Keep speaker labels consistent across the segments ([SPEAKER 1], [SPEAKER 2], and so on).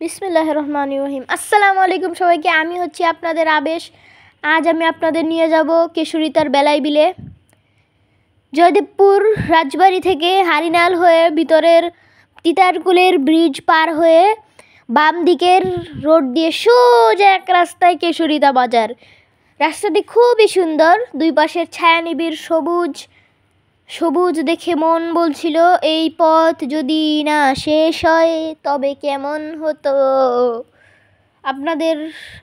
[SPEAKER 1] বিসমিল্লাহির রহমানির রহিম। আসসালামু আলাইকুম সবাইকে। আমি হচ্ছি আপনাদের আবেশ। আজ আমি আপনাদের নিয়ে যাব কেশরিতার বেলাই বিলে। জয়দেবপুর রাজবাড়ি থেকে হারিনাল হয়ে ভিতরের তিতারকুলের ব্রিজ পার হয়ে বাম দিকের রোড দিয়ে সোজা এক রাস্তায় কেশরিতা বাজার। রাস্তাটি খুবই সুন্দর, দুই পাশের ছায়ানিবিড় সবুজ সবুজ দেখে মন বলছিল এই পথ যদি না শেষ হয় তবে কেমন হতো।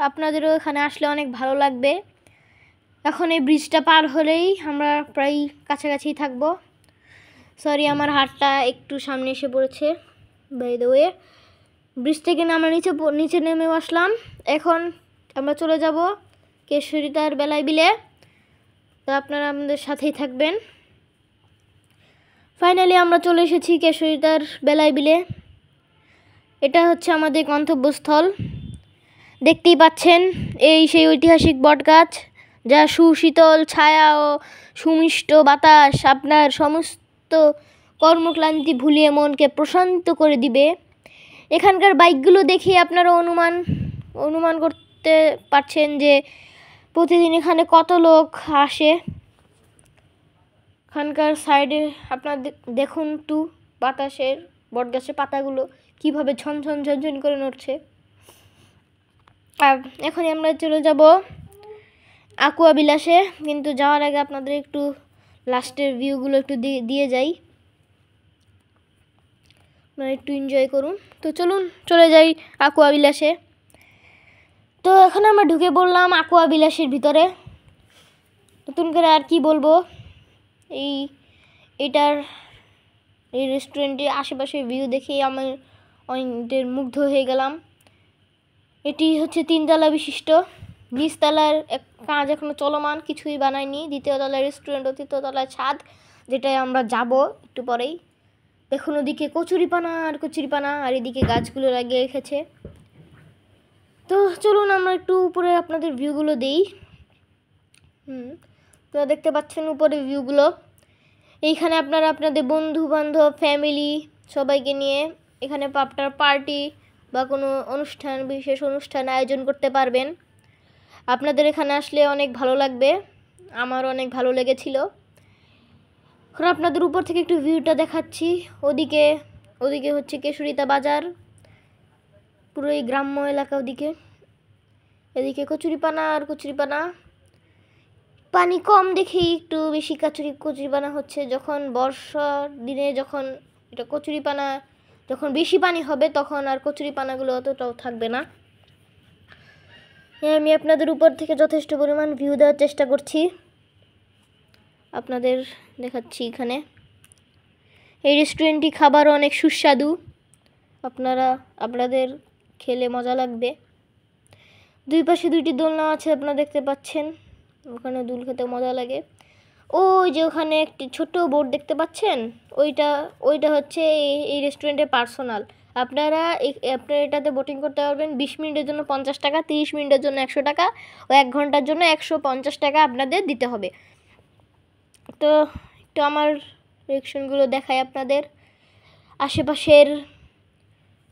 [SPEAKER 1] আপনাদেরও এখানে আসলে অনেক ভালো লাগবে। এখন এই ব্রিজটা পার হলেই আমরা প্রায় কাছাকাছি থাকব। সরি, আমার হাতটা একটু সামনে এসে পড়েছে। বাই দ্য ওয়ে, ব্রিজ থেকে আমরা নিচে নেমে আসলাম। এখন আমরা চলে যাব কেশরিতার বেলাই বিলে। তো আপনারা আমাদের সাথেই থাকবেন। ফাইনালি আমরা চলে এসেছি কেশরিতার বেলাই বিলে। এটা হচ্ছে আমাদের গন্তব্যস্থল। দেখতেই পাচ্ছেন এই সেই ঐতিহাসিক বটগাছ, যা সুশীতল ছায়া ও সুমিষ্ট বাতাস আপনার সমস্ত কর্মক্লান্তি ভুলিয়ে মনকে প্রশান্ত করে দিবে। এখানকার বাইকগুলো দেখে আপনারা অনুমান করতে পারছেন যে প্রতিদিন এখানে কত লোক আসে। এখানকার সাইডে আপনার দেখুন একটু বাতাসের বটগাছের পাতাগুলো কীভাবে ঝনঝন ঝনঝন করে নড়ছে। আর এখনই আমরা চলে যাব আকুয়া বিলাসে, কিন্তু যাওয়ার আগে আপনাদের একটু লাস্টের ভিউগুলো একটু দিয়ে যাই, আপনারা একটু এনজয় করুন। তো চলুন চলে যাই আকুয়া বিলাসে। তো এখন আমরা ঢুকে পড়লাম আকুয়া বিলাসের ভিতরে। নতুন করে আর কি বলবো, এই রেস্টুরেন্টের আশেপাশের ভিউ দেখে আমি অনেকদের মুগ্ধ হয়ে গেলাম। এটি হচ্ছে 3 তলা বিশিষ্ট। নিচতলার কাজ এখনো চলমান, কিছুই বানায়নি। দ্বিতীয় তলায় রেস্টুরেন্ট ও তৃতীয় তলায় ছাদ, যেটায় আমরা যাব একটু পরেই। দেখুন ওদিকে কচুরিপানা আর এদিকে গাছগুলো লাগিয়ে রেখেছে। তো চলুন আমরা একটু উপরে আপনাদের ভিউগুলো দিই। তো দেখতে পাচ্ছেন উপরে ভিউগুলো। এইখানে আপনারা আপনাদের বন্ধু বান্ধব ফ্যামিলি সবাইকে নিয়ে এখানে আপনার পার্টি বা কোনো বিশেষ অনুষ্ঠান আয়োজন করতে পারবেন। আপনাদের এখানে আসলে অনেক ভালো লাগবে, আমার অনেক ভালো লেগেছিল। এখন আপনাদের উপর থেকে একটু ভিউটা দেখাচ্ছি। ওদিকে হচ্ছে কেশরিতা বাজার, পুরো এই গ্রাম্য এলাকা। এদিকে কচুরিপানা। পানি কম দেখেই একটু বেশি কচুরিপানা হচ্ছে। যখন বর্ষার দিনে যখন এটা কচুরিপানা যখন বেশি পানি হবে তখন আর কচুরিপানাগুলো অতটাও থাকবে না। আমি আপনাদের উপর থেকে যথেষ্ট পরিমাণ ভিউ দেওয়ার চেষ্টা করছি, আপনাদের দেখাচ্ছি। এখানে এই রেস্টুরেন্টটি খাবারও অনেক সুস্বাদু, আপনাদের খেলে মজা লাগবে। দুই পাশে 2টি দোলনা আছে, আপনারা দেখতে পাচ্ছেন। ওখানে দুল খেতে মজা লাগে। ওই যে ওখানে একটি ছোট বোর্ড দেখতে পাচ্ছেন, ওইটা হচ্ছে এই রেস্টুরেন্টের পার্সোনাল। আপনারা এটাতে বোটিং করতে পারবেন। 20 মিনিটের জন্য 50 টাকা, 30 মিনিটের জন্য 100 টাকা ও 1 ঘন্টার জন্য 150 টাকা আপনাদের দিতে হবে। তো একটু আমার রিঅ্যাকশনগুলো দেখাই আপনাদের। আশেপাশের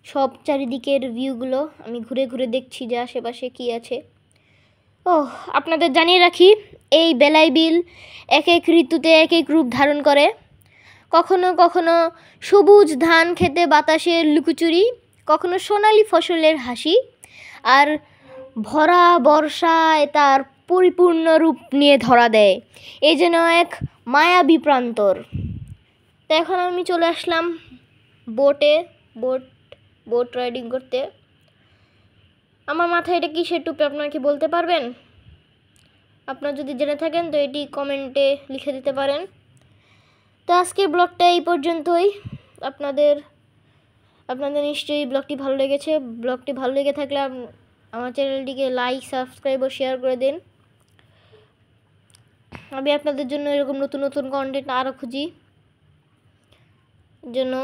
[SPEAKER 1] সব চারিদিকের ভিউগুলো আমি ঘুরে ঘুরে দেখছি যে আশেপাশে কি আছে। আপনাদের জানিয়ে রাখি, এই বেলাই বিল এক এক ঋতুতে এক এক রূপ ধারণ করে। কখনো কখনো সবুজ ধান খেতে বাতাসের লুকোচুরি, কখনো সোনালি ফসলের হাসি, আর ভরা বর্ষায় তার পরিপূর্ণ রূপ নিয়ে ধরা দেয়। এই যেন এক মায়াবী প্রান্তর। তো এখন আমি চলে আসলাম বোট রাইডিং করতে। আমার মাথায় এটা কিসের টুপি আপনারা কি বলতে পারবেন? আপনারা যদি জেনে থাকেন তো এটি কমেন্টে লিখে দিতে পারেন। তো আজকের ব্লগটা এই পর্যন্তই। আপনাদের নিশ্চয়ই ব্লগটি ভালো লেগেছে। ব্লগটি ভালো লেগে থাকলে আমার চ্যানেলটিকে লাইক, সাবস্ক্রাইব ও শেয়ার করে দিন। আমি আপনাদের জন্য এরকম নতুন নতুন কন্টেন্ট আরও খুঁজি জন্য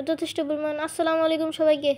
[SPEAKER 1] যথেষ্ট পরিমাণ। আসসালামু আলাইকুম সবাইকে।